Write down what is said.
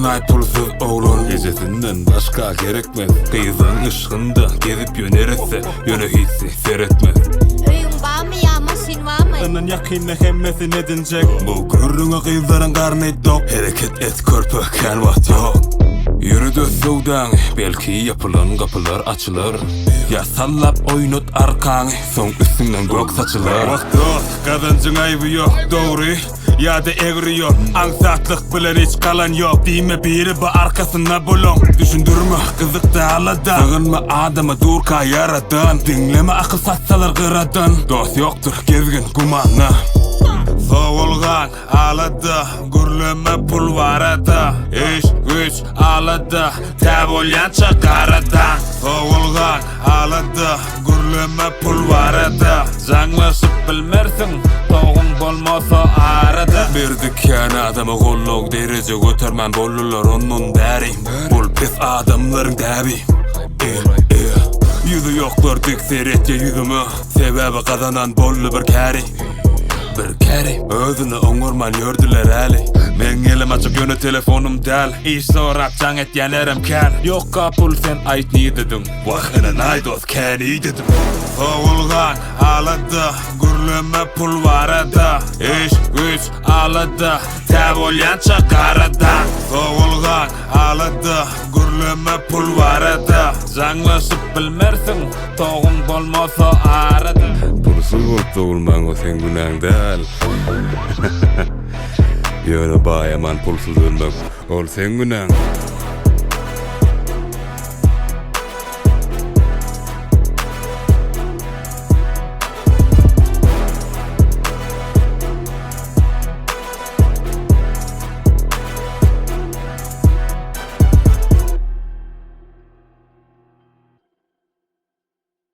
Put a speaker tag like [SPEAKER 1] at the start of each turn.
[SPEAKER 1] ay pulsuz oğlun gecesinden başka gerekmez. Kıyızın ışığında gezip yönerese yönü hissi seyretmez.
[SPEAKER 2] Öyün var mı ya masin var mı?
[SPEAKER 3] Anan yakınla hemmesi ne dinecek?
[SPEAKER 1] Bu gürrüňe kıyızların karnı dok. Hareket et körpü kanvat yok. Yürüdü sudan belki yapılan kapılar açılır. Ya sallap oynut arkanı son üstünden gök saçılır. Vakti kazancın ayıbı yok doğru ya da egriyor. Ansatlık bilen hiç kalan yok. Dime biri bu arkasına bulun. Düşündürme kızıkta aladan. Sığınma adamı durka yaradan. Dinleme akıl satsalar gıradan. Dost yoktur gezgin kumana. Soğulgan alada, gürleme pul varada. İş güç alada, tab olyança karadan. Soğulgan alada, gürleme pul varada. Zanlaşıp bilmersin, toğun bolmasa arada. Bir dükkan adamı kolluk derece götermen bollular onun deri. Bul pis adamların debi. Yüzü yoklar dik seyret ya yüzümü. Sebebi kazanan bollu bir kari. Bir kere özünü oňurman ýördüler äli. Men elim açyp ýöne telefonum däl. İş sorap jaň etýänlerim kän. Ýok kapul sen aýt ni dedim. Wagtyny aýdos kän dedim. Soğulgan alada, gürleme pul varada. İş güç alada, tab olyança karadan. Soğulgan alada, gürleme pul varada. Janlaşyp bilmersin, toğun bolmasa arada. Pulsuz bolup dogulmaň o sen günaň däl. Ýöne baýaman pulsuz ölmek ol sen günaň.